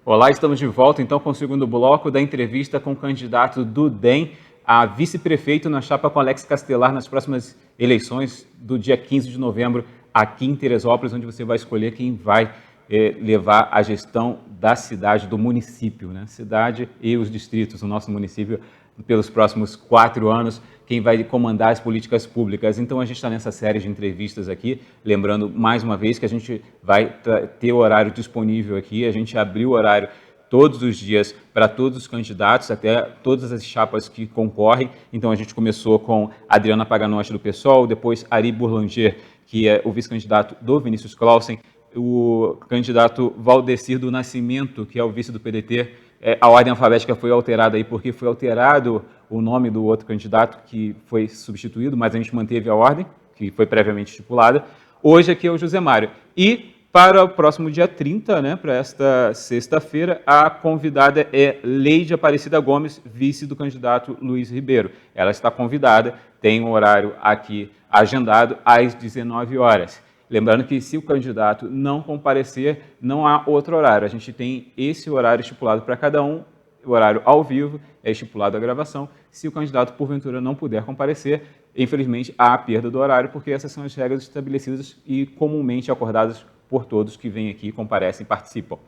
Olá, estamos de volta então com o segundo bloco da entrevista com o candidato do DEM a vice-prefeito na chapa com Alex Castelar nas próximas eleições do dia 15 de novembro aqui em Teresópolis, onde você vai escolher quem vai levar a gestão da cidade, do município, né? Cidade e os distritos, o nosso município, pelos próximos 4 anos, quem vai comandar as políticas públicas. Então, a gente está nessa série de entrevistas aqui, lembrando mais uma vez que a gente vai ter o horário disponível aqui, a gente abriu o horário todos os dias para todos os candidatos, até todas as chapas que concorrem. Então, a gente começou com Adriana Paganotti, do PSOL, depois Ari Bourlanger, que é o vice-candidato do Vinícius Clausen, o candidato Valdecir do Nascimento, que é o vice do PDT. A ordem alfabética foi alterada aí porque foi alterado o nome do outro candidato que foi substituído, mas a gente manteve a ordem, que foi previamente estipulada. Hoje aqui é o José Mário. E para o próximo dia 30, né, para esta sexta-feira, a convidada é Leide Aparecida Gomes, vice do candidato Luiz Ribeiro. Ela está convidada, tem um horário aqui agendado às 19 horas. Lembrando que se o candidato não comparecer, não há outro horário. A gente tem esse horário estipulado para cada um, o horário ao vivo, é estipulado a gravação. Se o candidato, porventura, não puder comparecer, infelizmente, há a perda do horário, porque essas são as regras estabelecidas e comumente acordadas por todos que vêm aqui, comparecem e participam.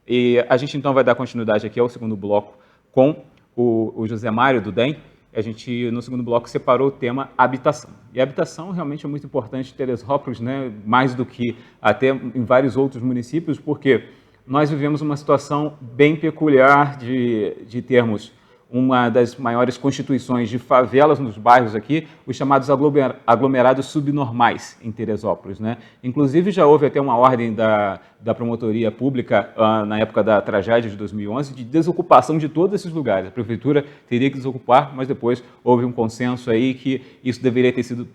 E a gente, então, vai dar continuidade aqui ao segundo bloco com o José Mário, do DEM. A gente, no segundo bloco, separou o tema habitação. E a habitação realmente é muito importante em Teresópolis, né? Mais do que até em vários outros municípios, porque nós vivemos uma situação bem peculiar de termos uma das maiores constituições de favelas nos bairros aqui, os chamados aglomerados subnormais em Teresópolis, né? Inclusive, já houve até uma ordem da promotoria pública, na época da tragédia de 2011, de desocupação de todos esses lugares. A prefeitura teria que desocupar, mas depois houve um consenso aí que isso deveria ter sido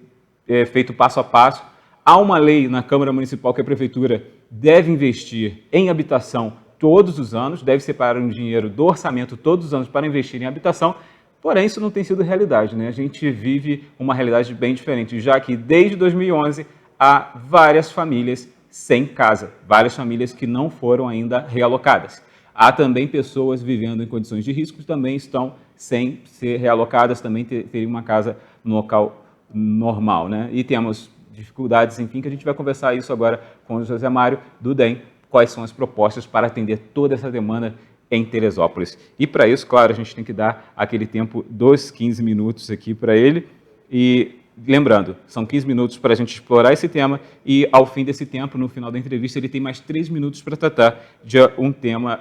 feito passo a passo. Há uma lei na Câmara Municipal que a prefeitura deve investir em habitação todos os anos, deve separar um dinheiro do orçamento todos os anos para investir em habitação, porém isso não tem sido realidade, né? A gente vive uma realidade bem diferente, já que desde 2011 há várias famílias sem casa, várias famílias que não foram ainda realocadas. Há também pessoas vivendo em condições de risco que também estão sem ser realocadas, também teriam uma casa no local normal, né? E temos dificuldades, enfim, que a gente vai conversar isso agora com o José Mário, do DEM, quais são as propostas para atender toda essa demanda em Teresópolis. E para isso, claro, a gente tem que dar aquele tempo dos 15 minutos aqui para ele. E lembrando, são 15 minutos para a gente explorar esse tema e ao fim desse tempo, no final da entrevista, ele tem mais 3 minutos para tratar de um tema,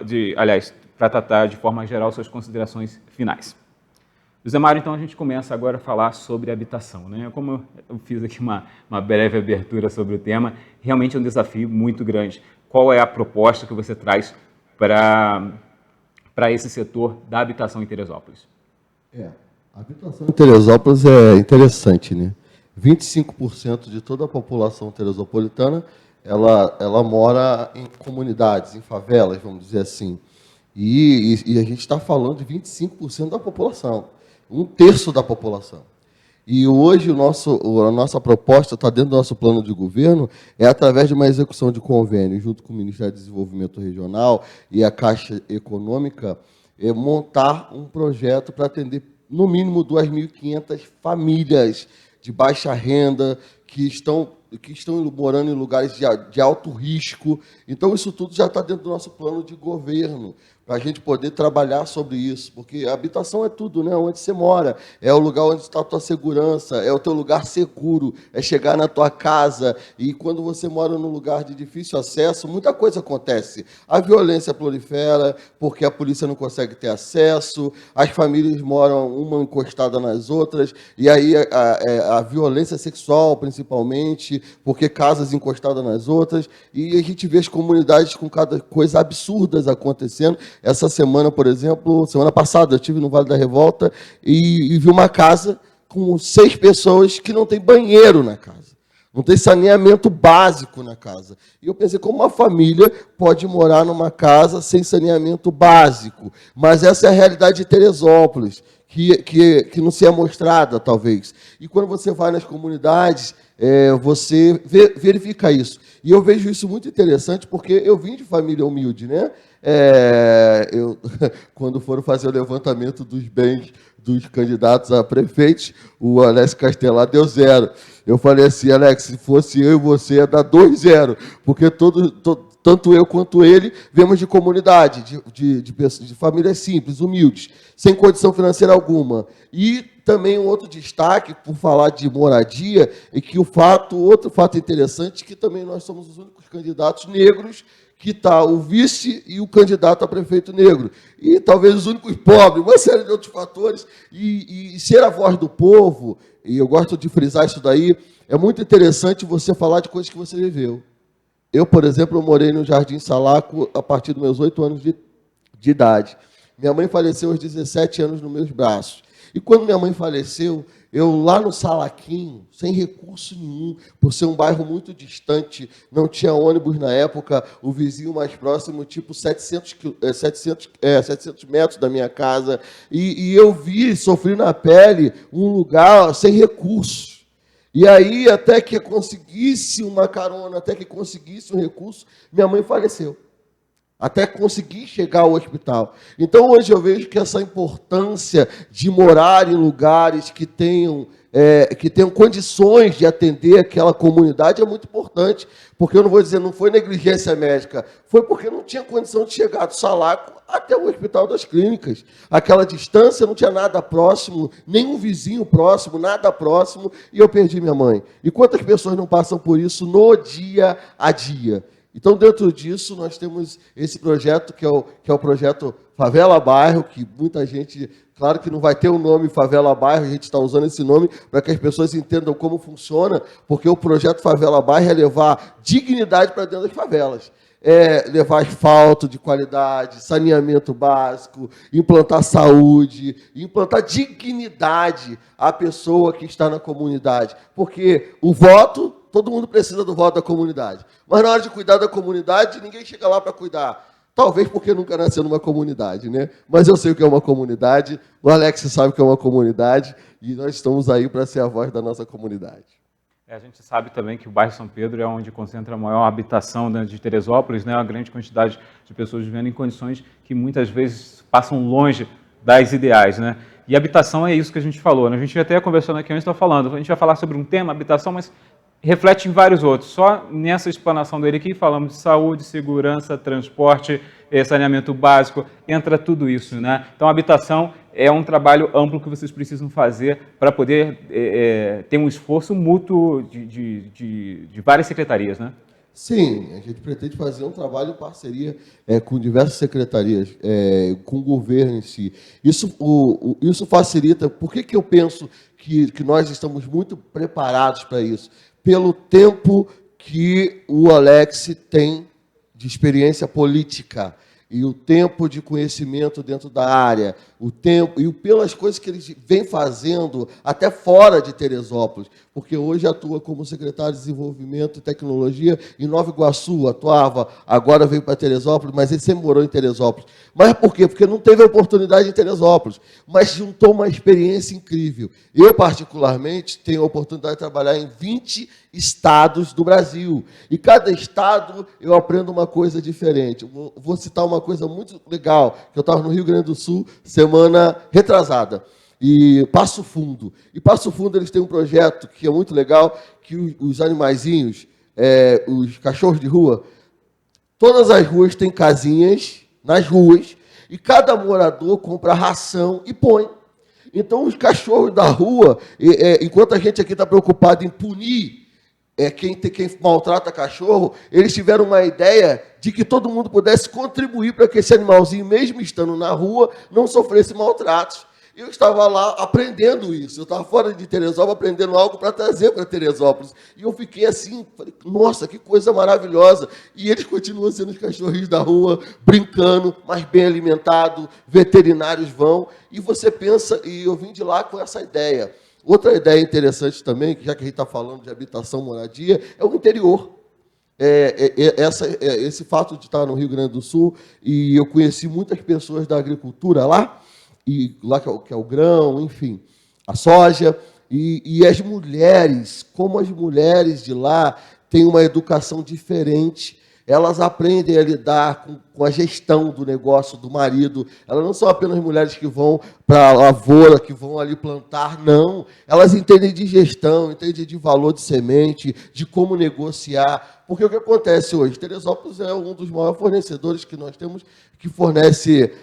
para tratar de forma geral suas considerações finais. José Mário, então a gente começa agora a falar sobre habitação, né? Como eu fiz aqui uma breve abertura sobre o tema, realmente é um desafio muito grande. Qual é a proposta que você traz para esse setor da habitação em Teresópolis? A habitação em Teresópolis é interessante, né? 25% de toda a população teresopolitana, ela mora em comunidades, em favelas, vamos dizer assim. E a gente está falando de 25% da população, 1/3 da população. E hoje a nossa proposta está dentro do nosso plano de governo, é através de uma execução de convênio, junto com o Ministério do Desenvolvimento Regional e a Caixa Econômica, montar um projeto para atender, no mínimo, 2.500 famílias de baixa renda que estão morando em lugares de alto risco. Então, isso tudo já está dentro do nosso plano de governo, para a gente poder trabalhar sobre isso, porque a habitação é tudo, né? Onde você mora, é o lugar onde está a tua segurança, é o teu lugar seguro, é chegar na tua casa, e quando você mora num lugar de difícil acesso, muita coisa acontece. A violência prolifera, porque a polícia não consegue ter acesso, as famílias moram uma encostada nas outras, e aí a violência sexual, principalmente, porque casas encostadas nas outras, e a gente vê as comunidades com cada coisa absurdas acontecendo. Essa semana, por exemplo, semana passada, eu estive no Vale da Revolta e vi uma casa com 6 pessoas que não tem banheiro na casa. Não tem saneamento básico na casa. E eu pensei, como uma família pode morar numa casa sem saneamento básico? Mas essa é a realidade de Teresópolis, que não se é mostrada, talvez. E quando você vai nas comunidades, você verifica isso. E eu vejo isso muito interessante, porque eu vim de família humilde, né? Quando foram fazer o levantamento dos bens dos candidatos a prefeitos, o Alex Castelar deu 0. Eu falei assim, Alex, se fosse eu e você, ia dar 2-0, porque tanto eu quanto ele viemos de comunidade, de famílias simples, humildes, sem condição financeira alguma. E também um outro destaque, por falar de moradia, é que outro fato interessante, que também nós somos os únicos candidatos negros que está o vice e o candidato a prefeito negro. E talvez os únicos pobres, uma série de outros fatores. E ser a voz do povo, e eu gosto de frisar isso daí, é muito interessante você falar de coisas que você viveu. Eu, por exemplo, morei no Jardim Salaco a partir dos meus 8 anos de idade. Minha mãe faleceu aos 17 anos nos meus braços. E quando minha mãe faleceu, eu lá no Salaquinho, sem recurso nenhum, por ser um bairro muito distante, não tinha ônibus na época, o vizinho mais próximo, tipo 700 metros da minha casa, e eu sofri na pele um lugar sem recursos. E aí, até que conseguisse uma carona, até que conseguisse um recurso, minha mãe faleceu. Até conseguir chegar ao hospital. Então, hoje eu vejo que essa importância de morar em lugares que tenham condições de atender aquela comunidade é muito importante. Porque eu não vou dizer, não foi negligência médica, foi porque não tinha condição de chegar do Salaco até o Hospital das Clínicas. Aquela distância, não tinha nada próximo, nenhum vizinho próximo, nada próximo, e eu perdi minha mãe. E quantas pessoas não passam por isso no dia a dia? Então, dentro disso, nós temos esse projeto, que é o projeto Favela Bairro, que muita gente, claro que não vai ter o nome Favela Bairro, a gente está usando esse nome para que as pessoas entendam como funciona, porque o projeto Favela Bairro é levar dignidade para dentro das favelas. Levar asfalto de qualidade, saneamento básico, implantar saúde, implantar dignidade à pessoa que está na comunidade. Porque o voto, todo mundo precisa do voto da comunidade. Mas na hora de cuidar da comunidade, ninguém chega lá para cuidar. Talvez porque nunca nasceu numa comunidade, né? Mas eu sei o que é uma comunidade, o Alex sabe o que é uma comunidade, e nós estamos aí para ser a voz da nossa comunidade. A gente sabe também que o bairro São Pedro é onde concentra a maior habitação de Teresópolis, né? Uma grande quantidade de pessoas vivendo em condições que muitas vezes passam longe das ideais, né? E habitação é isso que a gente falou, né? A gente até conversando aqui antes, está falando, a gente vai falar sobre um tema, habitação, mas reflete em vários outros. Só nessa explanação dele aqui falamos de saúde, segurança, transporte, saneamento básico, entra tudo isso, né? Então, a habitação é um trabalho amplo que vocês precisam fazer para poder ter um esforço mútuo de várias secretarias, né? Sim, a gente pretende fazer um trabalho em parceria com diversas secretarias, com o governo em si. Isso facilita. Por que eu penso que nós estamos muito preparados para isso? Pelo tempo que o Alex tem de experiência política e o tempo de conhecimento dentro da área, o tempo e pelas coisas que ele vem fazendo até fora de Teresópolis, porque hoje atua como secretário de Desenvolvimento e Tecnologia em Nova Iguaçu, atuava, agora veio para Teresópolis, mas ele sempre morou em Teresópolis. Mas por quê? Porque não teve oportunidade em Teresópolis, mas juntou uma experiência incrível. Eu, particularmente, tenho a oportunidade de trabalhar em 20 estados do Brasil, e cada estado eu aprendo uma coisa diferente. Vou citar uma coisa muito legal, que eu estava no Rio Grande do Sul, semana retrasada, e Passo Fundo. E Passo Fundo, eles têm um projeto que é muito legal, que os animaizinhos, os cachorros de rua, todas as ruas têm casinhas nas ruas, e cada morador compra ração e põe. Então, os cachorros da rua, enquanto a gente aqui está preocupado em punir quem maltrata cachorro, eles tiveram uma ideia de que todo mundo pudesse contribuir para que esse animalzinho, mesmo estando na rua, não sofresse maltratos. Eu estava lá aprendendo isso. Eu estava fora de Teresópolis aprendendo algo para trazer para Teresópolis. E eu fiquei assim, falei, nossa, que coisa maravilhosa. E eles continuam sendo os cachorrinhos da rua, brincando, mas bem alimentados, veterinários vão. E você pensa, e eu vim de lá com essa ideia. Outra ideia interessante também, já que a gente está falando de habitação, moradia, é o interior. Esse fato de estar no Rio Grande do Sul, e eu conheci muitas pessoas da agricultura lá, e lá que é o grão, enfim, a soja, E as mulheres, como as mulheres de lá têm uma educação diferente, elas aprendem a lidar com a gestão do negócio do marido. Elas não são apenas mulheres que vão para a lavoura, que vão ali plantar, não. Elas entendem de gestão, entendem de valor de semente, de como negociar. Porque o que acontece hoje? Teresópolis é um dos maiores fornecedores que nós temos, que fornece,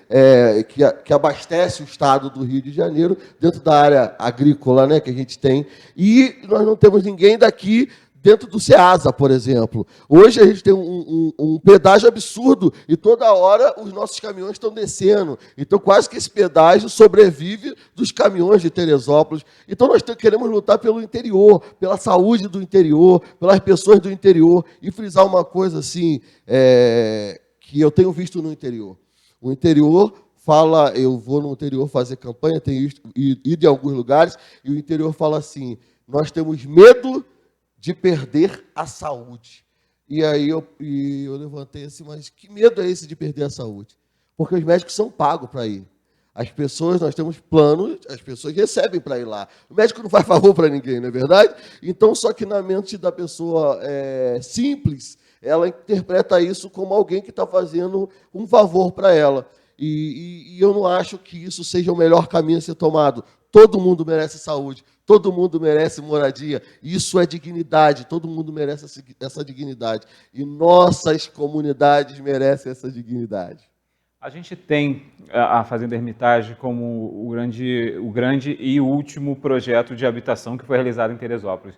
que abastece o estado do Rio de Janeiro, dentro da área agrícola, né, que a gente tem. E nós não temos ninguém daqui dentro do Ceasa, por exemplo. Hoje a gente tem um pedágio absurdo e toda hora os nossos caminhões estão descendo. Então, quase que esse pedágio sobrevive dos caminhões de Teresópolis. Então, nós queremos lutar pelo interior, pela saúde do interior, pelas pessoas do interior. E frisar uma coisa assim, que eu tenho visto no interior. O interior fala, eu vou no interior fazer campanha, tenho ido em alguns lugares, e o interior fala assim, nós temos medo de perder a saúde. E aí eu levantei assim, mas que medo é esse de perder a saúde? Porque os médicos são pagos para ir. As pessoas, nós temos planos, as pessoas recebem para ir lá. O médico não faz favor para ninguém, não é verdade? Então, só que na mente da pessoa simples, ela interpreta isso como alguém que está fazendo um favor para ela. E eu não acho que isso seja o melhor caminho a ser tomado. Todo mundo merece saúde. Todo mundo merece moradia. Isso é dignidade. Todo mundo merece essa dignidade. E nossas comunidades merecem essa dignidade. A gente tem a Fazenda Hermitage como o grande e último projeto de habitação que foi realizado em Teresópolis.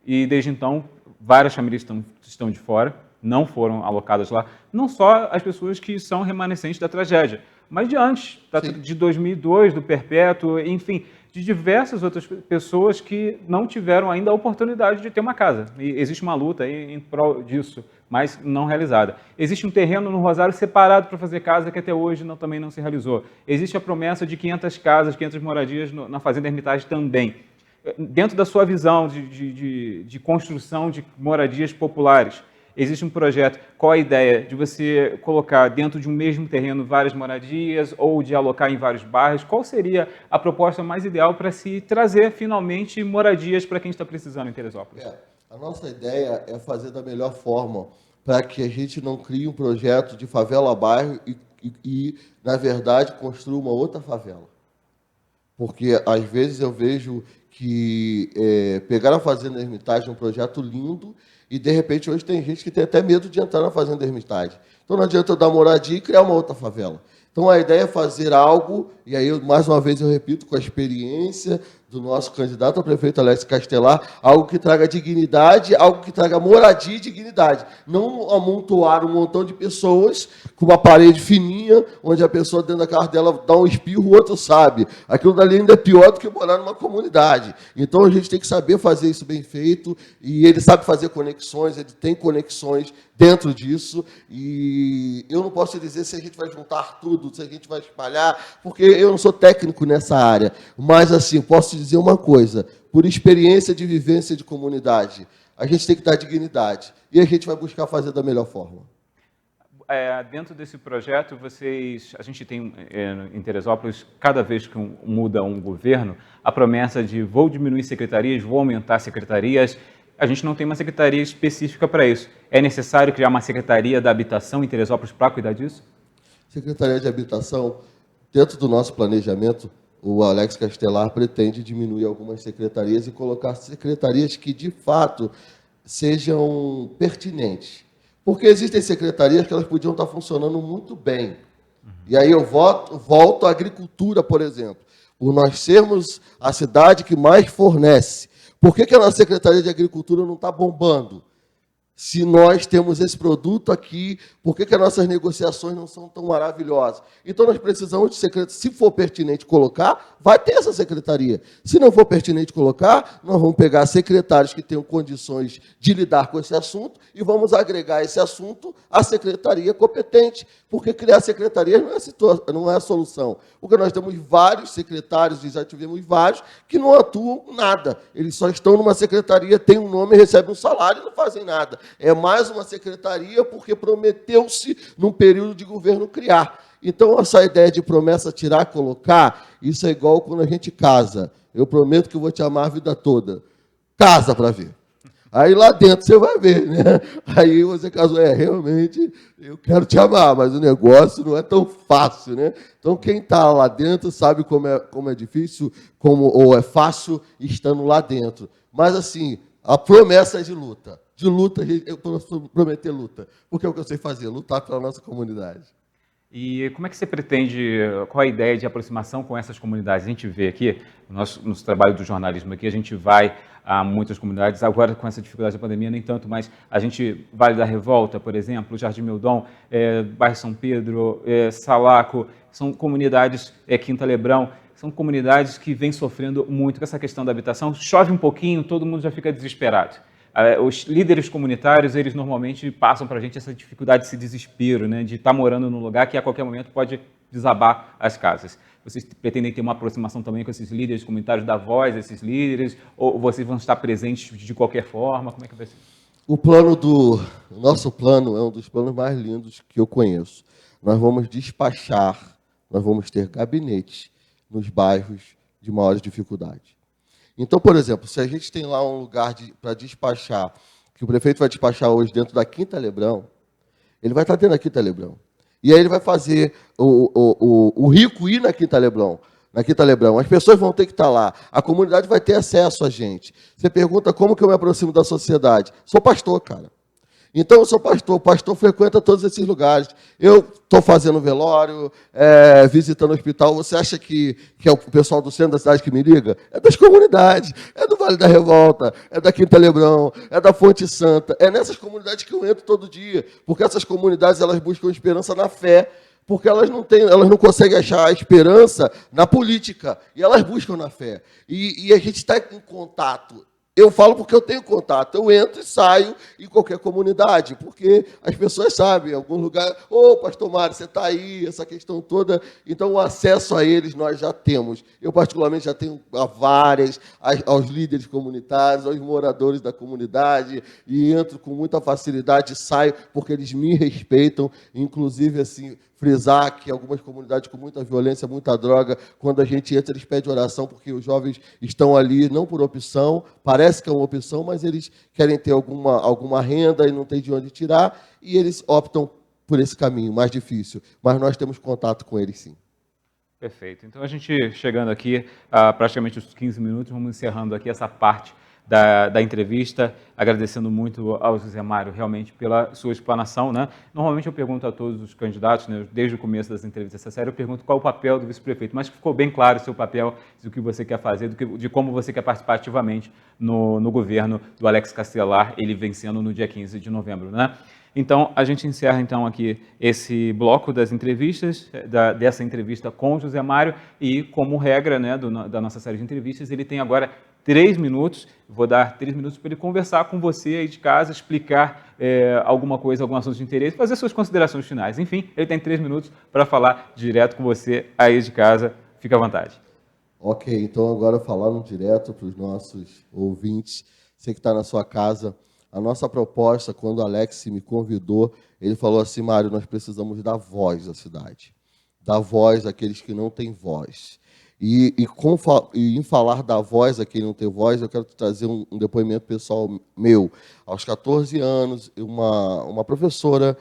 E, desde então, várias famílias estão de fora, não foram alocadas lá. Não só as pessoas que são remanescentes da tragédia, mas de antes, de 2002, do Perpétuo, enfim, de diversas outras pessoas que não tiveram ainda a oportunidade de ter uma casa. E existe uma luta em prol disso, mas não realizada. Existe um terreno no Rosário separado para fazer casa que até hoje também não se realizou. Existe a promessa de 500 casas, 500 moradias na Fazenda Hermitage também. Dentro da sua visão de construção de moradias populares, existe um projeto, qual a ideia de você colocar dentro de um mesmo terreno várias moradias ou de alocar em vários bairros? Qual seria a proposta mais ideal para se trazer finalmente moradias para quem está precisando em Teresópolis? A nossa ideia é fazer da melhor forma para que a gente não crie um projeto de favela a bairro e na verdade, construa uma outra favela. Porque, às vezes, eu vejo que pegar a Fazenda Hermitage é um projeto lindo e, de repente, hoje tem gente que tem até medo de entrar na Fazenda Hermitage. Então, não adianta eu dar moradia e criar uma outra favela. Então, a ideia é fazer algo, e aí, mais uma vez, eu repito, com a experiência do nosso candidato a prefeito Alex Castelar, algo que traga dignidade, algo que traga moradia e dignidade. Não amontoar um montão de pessoas com uma parede fininha, onde a pessoa dentro da casa dela dá um espirro, o outro sabe. Aquilo dali ainda é pior do que morar numa comunidade. Então, a gente tem que saber fazer isso bem feito, e ele sabe fazer conexões, ele tem conexões dentro disso, e eu não posso dizer se a gente vai juntar tudo, se a gente vai espalhar, porque eu não sou técnico nessa área, mas, assim, posso dizer uma coisa, por experiência de vivência de comunidade, a gente tem que dar dignidade, e a gente vai buscar fazer da melhor forma. Dentro desse projeto, a gente tem em Teresópolis, cada vez que muda um governo, a promessa de vou diminuir secretarias, vou aumentar secretarias. A gente não tem uma secretaria específica para isso. É necessário criar uma secretaria da habitação em Teresópolis para cuidar disso? Secretaria de Habitação, dentro do nosso planejamento, o Alex Castelar pretende diminuir algumas secretarias e colocar secretarias que, de fato, sejam pertinentes. Porque existem secretarias que elas podiam estar funcionando muito bem. E aí eu volto à agricultura, por exemplo. Por nós sermos a cidade que mais fornece. Por que a nossa Secretaria de Agricultura não está bombando? Se nós temos esse produto aqui, por que as nossas negociações não são tão maravilhosas? Então, nós precisamos de secretaria. Se for pertinente colocar, vai ter essa secretaria. Se não for pertinente colocar, nós vamos pegar secretários que tenham condições de lidar com esse assunto e vamos agregar esse assunto à secretaria competente, porque criar secretarias não é a solução. Porque nós temos vários secretários, e já tivemos vários, que não atuam nada. Eles só estão numa secretaria, têm um nome, recebem um salário e não fazem nada. É mais uma secretaria porque prometeu-se, num período de governo, criar. Então, essa ideia de promessa tirar, colocar, isso é igual quando a gente casa. eu prometo que eu vou te amar a vida toda. Casa para ver. Aí lá dentro você vai ver, né? Aí você casou, realmente, eu quero te amar, mas o negócio não é tão fácil, né? Então, quem está lá dentro sabe como é difícil, ou é fácil estando lá dentro. Mas, assim, a promessa é de luta. De luta, eu prometer luta. Porque é o que eu sei fazer, lutar pela nossa comunidade. E como é que você pretende, qual a ideia de aproximação com essas comunidades? A gente vê aqui, no nosso trabalho do jornalismo aqui, a gente vai a muitas comunidades, agora com essa dificuldade da pandemia nem tanto, mas a gente, Vale da Revolta, por exemplo, Jardim Meudon, bairro São Pedro, Salaco, são comunidades, Quinta Lebrão, são comunidades que vêm sofrendo muito com essa questão da habitação. Chove um pouquinho, todo mundo já fica desesperado. Os líderes comunitários, eles normalmente passam para a gente essa dificuldade, esse desespero, né, de estar morando num lugar que a qualquer momento pode desabar as casas. Vocês pretendem ter uma aproximação também com esses líderes comunitários, dar voz a esses líderes, ou vocês vão estar presentes de qualquer forma? Como é que vai ser? O nosso plano é um dos planos mais lindos que eu conheço. Nós vamos despachar, nós vamos ter gabinetes nos bairros de maiores dificuldades. Então, por exemplo, se a gente tem lá um lugar para despachar, que o prefeito vai despachar hoje dentro da Quinta Lebrão, ele vai estar dentro da Quinta Lebrão. E aí ele vai fazer o rico ir na Quinta Lebrão. As pessoas vão ter que estar lá. A comunidade vai ter acesso a gente. Você pergunta como que eu me aproximo da sociedade. Sou pastor, cara. Então, eu sou pastor. O pastor frequenta todos esses lugares. Eu estou fazendo velório, visitando o hospital. Você acha que é o pessoal do centro da cidade que me liga? É das comunidades. É do Vale da Revolta, é da Quinta Lebrão, é da Fonte Santa. É nessas comunidades que eu entro todo dia. Porque essas comunidades, elas buscam esperança na fé. Porque elas não conseguem achar a esperança na política. E elas buscam na fé. E a gente está em contato. Eu falo porque eu tenho contato. Eu entro e saio em qualquer comunidade, porque as pessoas sabem, em algum lugar, pastor Mário, você está aí, essa questão toda. Então, o acesso a eles nós já temos. Eu, particularmente, já tenho aos líderes comunitários, aos moradores da comunidade, e entro com muita facilidade, saio, porque eles me respeitam, inclusive, assim, frisar que algumas comunidades com muita violência, muita droga, quando a gente entra, eles pedem oração, porque os jovens estão ali não por opção, parece que é uma opção, mas eles querem ter alguma renda e não tem de onde tirar, e eles optam por esse caminho mais difícil. Mas nós temos contato com eles, sim. Perfeito. Então, a gente chegando aqui a praticamente os 15 minutos, vamos encerrando aqui essa parte da entrevista, agradecendo muito ao José Mário realmente pela sua explanação, né? Normalmente eu pergunto a todos os candidatos, né, desde o começo das entrevistas dessa série, eu pergunto qual é o papel do vice-prefeito, mas ficou bem claro o seu papel, do que você quer fazer, de como você quer participar ativamente no governo do Alex Castelar, ele vencendo no dia 15 de novembro, né? Então, a gente encerra então aqui esse bloco das entrevistas, dessa entrevista com o José Mário, e como regra, né, da nossa série de entrevistas, ele tem agora 3 minutos, vou dar 3 minutos para ele conversar com você aí de casa, explicar alguma coisa, algum assunto de interesse, fazer suas considerações finais. Enfim, ele tem 3 minutos para falar direto com você aí de casa. Fica à vontade. Ok, então agora falando direto para os nossos ouvintes, você que está na sua casa, a nossa proposta, quando o Alex me convidou, ele falou assim: Mário, nós precisamos dar voz à cidade, dar voz àqueles que não têm voz. E em falar da voz a quem não tem voz, eu quero trazer um depoimento pessoal meu. Aos 14 anos, uma professora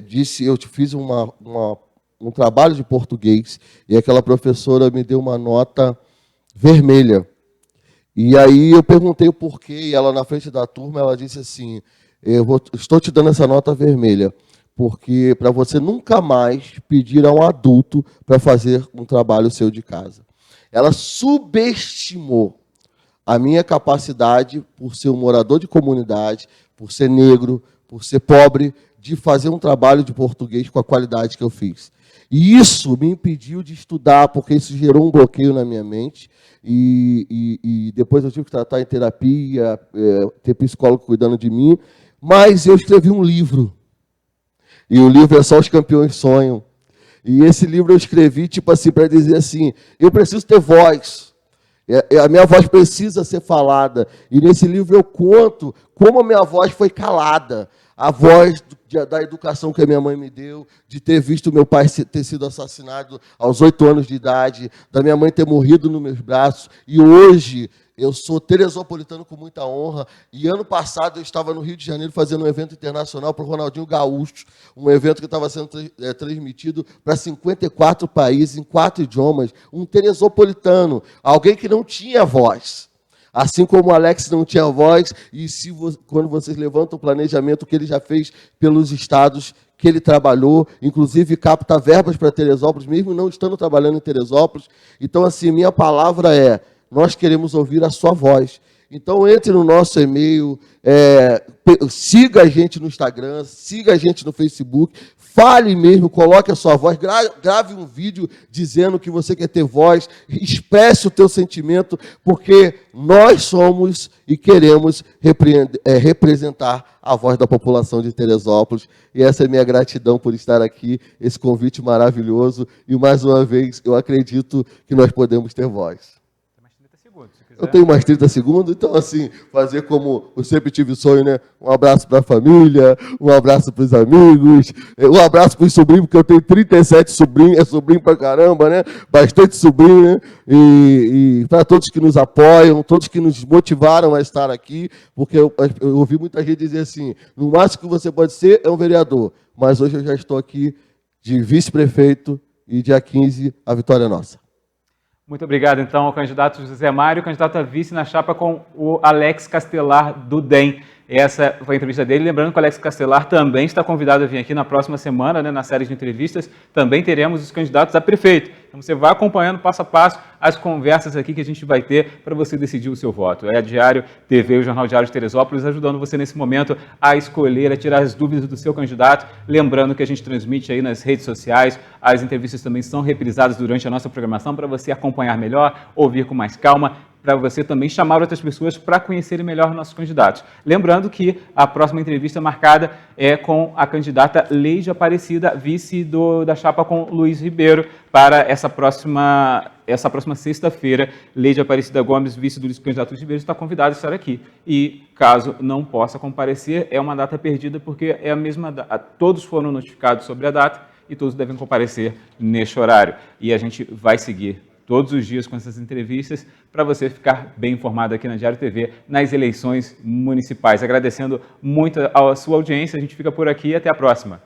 disse, eu fiz um trabalho de português, e aquela professora me deu uma nota vermelha. E aí eu perguntei o porquê, e ela, na frente da turma, ela disse assim: estou te dando essa nota vermelha, porque para você nunca mais pedir a um adulto para fazer um trabalho seu de casa. Ela subestimou a minha capacidade, por ser um morador de comunidade, por ser negro, por ser pobre, de fazer um trabalho de português com a qualidade que eu fiz. E isso me impediu de estudar, porque isso gerou um bloqueio na minha mente, e depois eu tive que tratar em terapia, ter psicólogo cuidando de mim, mas eu escrevi um livro. E o livro é Só os Campeões Sonham. E esse livro eu escrevi, tipo assim, para dizer assim: eu preciso ter voz. A minha voz precisa ser falada. E nesse livro eu conto como a minha voz foi calada. a voz da educação que a minha mãe me deu, de ter visto meu pai ter sido assassinado aos 8 anos de idade, da minha mãe ter morrido nos meus braços, e hoje eu sou teresopolitano com muita honra, e ano passado eu estava no Rio de Janeiro fazendo um evento internacional para o Ronaldinho Gaúcho, um evento que estava sendo transmitido para 54 países, em 4 idiomas, um teresopolitano, alguém que não tinha voz. Assim como o Alex não tinha voz, e quando vocês levantam o planejamento que ele já fez pelos estados que ele trabalhou, inclusive capta verbas para Teresópolis, mesmo não estando trabalhando em Teresópolis. Então, assim, minha palavra é, nós queremos ouvir a sua voz. Então, entre no nosso e-mail, siga a gente no Instagram, siga a gente no Facebook, fale mesmo, coloque a sua voz, grave um vídeo dizendo que você quer ter voz, expresse o teu sentimento, porque nós somos e queremos representar a voz da população de Teresópolis. E essa é minha gratidão por estar aqui, esse convite maravilhoso. E, mais uma vez, eu acredito que nós podemos ter voz. Eu tenho mais 30 segundos, então, assim, fazer como eu sempre tive sonho, né? Um abraço para a família, um abraço para os amigos, um abraço para os sobrinhos, porque eu tenho 37 sobrinhos, é sobrinho para caramba, né? Bastante sobrinho, né? E para todos que nos apoiam, todos que nos motivaram a estar aqui, porque eu ouvi muita gente dizer assim, no máximo que você pode ser é um vereador, mas hoje eu já estou aqui de vice-prefeito e dia 15 a vitória é nossa. Muito obrigado, então, ao candidato José Mário, candidato a vice na chapa com o Alex Castelar, do DEM. Essa foi a entrevista dele. Lembrando que o Alex Castelar também está convidado a vir aqui na próxima semana, né, na série de entrevistas. Também teremos os candidatos a prefeito. Então, você vai acompanhando passo a passo as conversas aqui que a gente vai ter para você decidir o seu voto. É a Diário TV, o Jornal Diário de Teresópolis, ajudando você nesse momento a escolher, a tirar as dúvidas do seu candidato. Lembrando que a gente transmite aí nas redes sociais. As entrevistas também são reprisadas durante a nossa programação para você acompanhar melhor, ouvir com mais calma, para você também chamar outras pessoas para conhecerem melhor nossos candidatos. Lembrando que a próxima entrevista marcada é com a candidata Leide Aparecida, vice da chapa com Luiz Ribeiro, para essa próxima sexta-feira. Leide Aparecida Gomes, vice do candidato Luiz Ribeiro, está convidada a estar aqui. E, caso não possa comparecer, é uma data perdida, porque é a mesma data. Todos foram notificados sobre a data e todos devem comparecer neste horário. E a gente vai seguir todos os dias com essas entrevistas, para você ficar bem informado aqui na Diário TV, nas eleições municipais. Agradecendo muito a sua audiência, a gente fica por aqui e até a próxima.